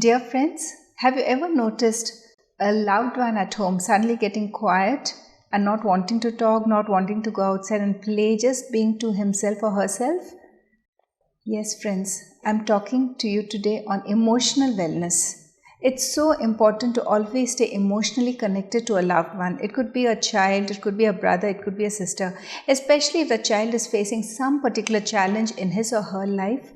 Dear friends, have you ever noticed a loved one at home suddenly getting quiet and not wanting to talk, not wanting to go outside and play, just being to himself or herself? Yes, friends, I'm talking to you today on emotional wellness. It's so important to always stay emotionally connected to a loved one. It could be a child, it could be a brother, it could be a sister, especially if the child is facing some particular challenge in his or her life.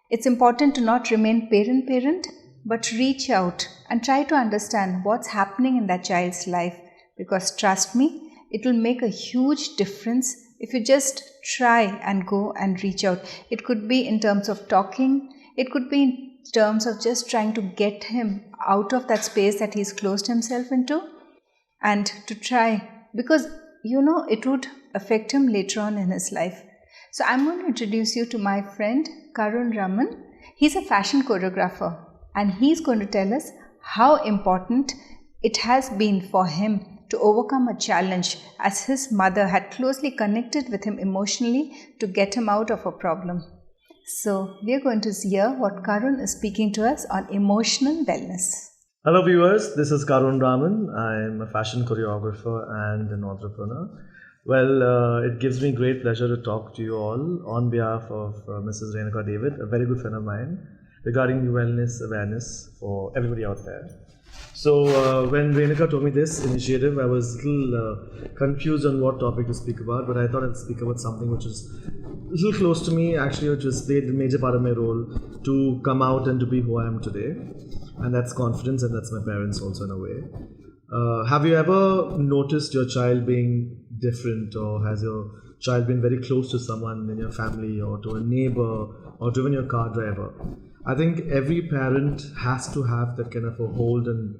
It's important to not remain parent, but reach out and try to understand what's happening in that child's life, because trust me, it will make a huge difference if you just try and go and reach out. It could be in terms of talking, it could be in terms of just trying to get him out of that space that he's closed himself into, and to try, because it would affect him later on in his life. So I'm going to introduce you to my friend Karun Raman. He's a fashion choreographer, and he's going to tell us how important it has been for him to overcome a challenge, as his mother had closely connected with him emotionally to get him out of a problem. So we are going to hear what Karun is speaking to us on emotional wellness. Hello viewers, this is Karun Raman. I'm a fashion choreographer and an entrepreneur. Well, it gives me great pleasure to talk to you all on behalf of Mrs. Renuka David, a very good friend of mine, regarding wellness awareness for everybody out there. So when Renuka told me this initiative, I was a little confused on what topic to speak about, but I thought I'd speak about something which is a little close to me, actually, which has played a major part of my role to come out and to be who I am today. And that's confidence, and that's my parents also in a way. Have you ever noticed your child being different, or has your child been very close to someone in your family, or to a neighbor, or to even your car driver? I think every parent has to have that kind of a hold and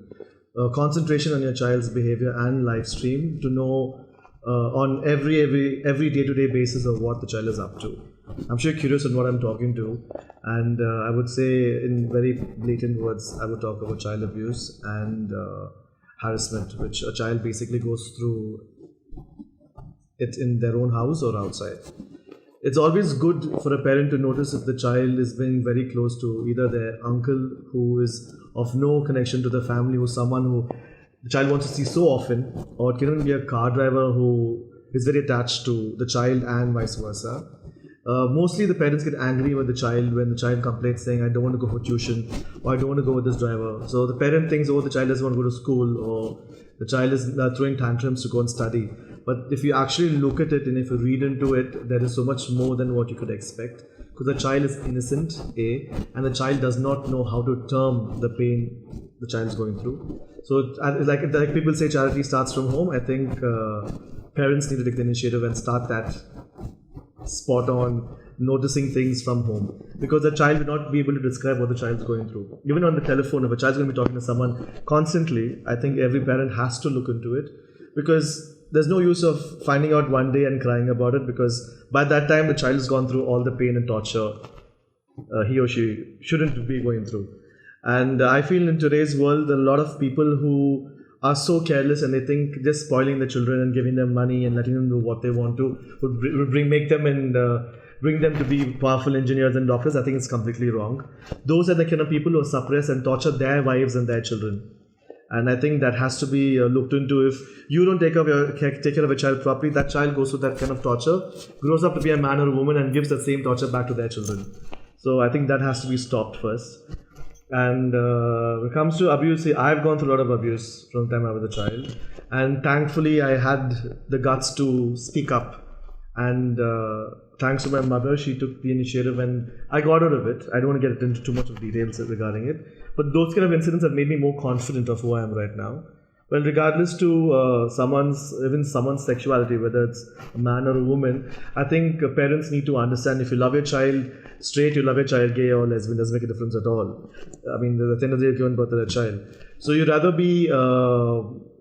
concentration on your child's behavior and life stream to know on every day-to-day basis of what the child is up to. I'm sure you're curious on what I'm talking to, and I would say in very blatant words, I would talk about child abuse and harassment, which a child basically goes through it in their own house or outside. It's always good for a parent to notice if the child is being very close to either their uncle, who is of no connection to the family, who's someone who the child wants to see so often, or it can even be a car driver who is very attached to the child, and vice versa. Mostly the parents get angry with the child when the child complains saying, I don't want to go for tuition, or I don't want to go with this driver. So the parent thinks, oh, the child doesn't want to go to school, or the child is throwing tantrums to go and study. But if you actually look at it and if you read into it, there is so much more than what you could expect. Because the child is innocent, A, and the child does not know how to term the pain the child is going through. So like people say, charity starts from home. I think parents need to take the initiative and start that spot on, noticing things from home, because the child will not be able to describe what the child is going through. Even on the telephone, if a child is going to be talking to someone constantly, I think every parent has to look into it, because there's no use of finding out one day and crying about it, because by that time the child has gone through all the pain and torture he or she shouldn't be going through. And I feel in today's world, a lot of people who are so careless and they think just spoiling the children and giving them money and letting them do what they want to would make them and bring them to be powerful engineers and doctors. I think it's completely wrong. Those are the kind of people who suppress and torture their wives and their children. And I think that has to be looked into. If you don't take care of a child properly, that child goes through that kind of torture, grows up to be a man or a woman, and gives the same torture back to their children. So I think that has to be stopped first. And when it comes to abuse, I've gone through a lot of abuse from the time I was a child, and thankfully I had the guts to speak up. And thanks to my mother, she took the initiative and I got out of it. I don't want to get into too much of details regarding it, but those kind of incidents have made me more confident of who I am right now. Well, regardless to someone's sexuality, whether it's a man or a woman, I think parents need to understand, if you love your child straight, you love your child gay or lesbian, doesn't make a difference at all. I mean, at the end of the day, you've given birth to a child. So you'd rather be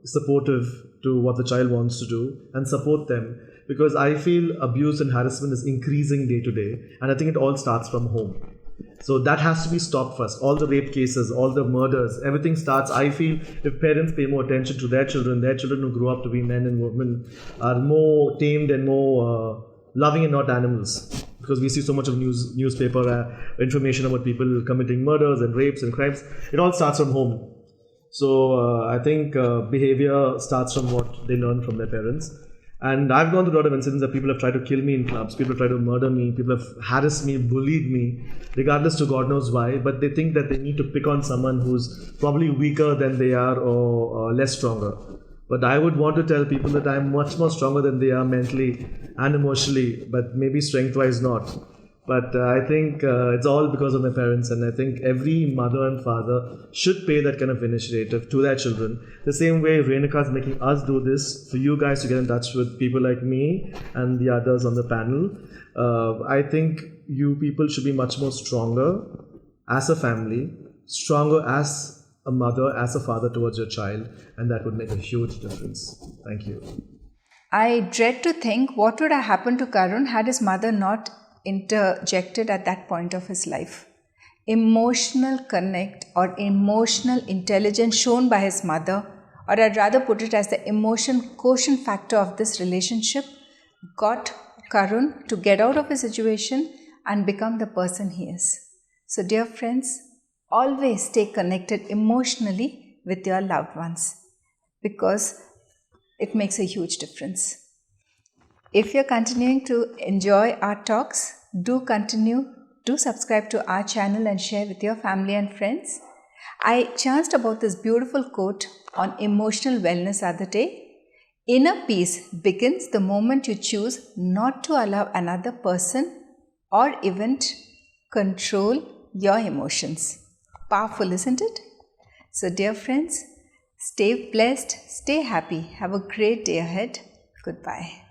supportive to what the child wants to do and support them, because I feel abuse and harassment is increasing day to day, and I think it all starts from home. So that has to be stopped first. All the rape cases, all the murders, everything starts, I feel, if parents pay more attention to their children who grow up to be men and women are more tamed and more loving and not animals. because we see so much of newspaper information about people committing murders and rapes and crimes. It all starts from home. So I think behavior starts from what they learn from their parents. And I've gone through a lot of incidents that people have tried to kill me in clubs, people have tried to murder me, people have harassed me, bullied me, regardless to God knows why. But they think that they need to pick on someone who's probably weaker than they are or less stronger. But I would want to tell people that I'm much more stronger than they are mentally and emotionally, but maybe strength-wise not. But I think it's all because of my parents, and I think every mother and father should pay that kind of initiative to their children. The same way Renuka is making us do this, for you guys to get in touch with people like me and the others on the panel. I think you people should be much more stronger as a family, stronger as a mother, as a father towards your child, and that would make a huge difference. Thank you. I dread to think what would have happened to Karun had his mother not interjected at that point of his life. Emotional connect or emotional intelligence shown by his mother, or I'd rather put it as the emotion quotient factor of this relationship, got Karun to get out of his situation and become the person he is. So dear friends, always stay connected emotionally with your loved ones, because it makes a huge difference. If you're continuing to enjoy our talks, do subscribe to our channel and share with your family and friends. I chanced about this beautiful quote on emotional wellness the other day. Inner peace begins the moment you choose not to allow another person or event control your emotions. Powerful, isn't it? So dear friends, stay blessed, stay happy, have a great day ahead. Goodbye.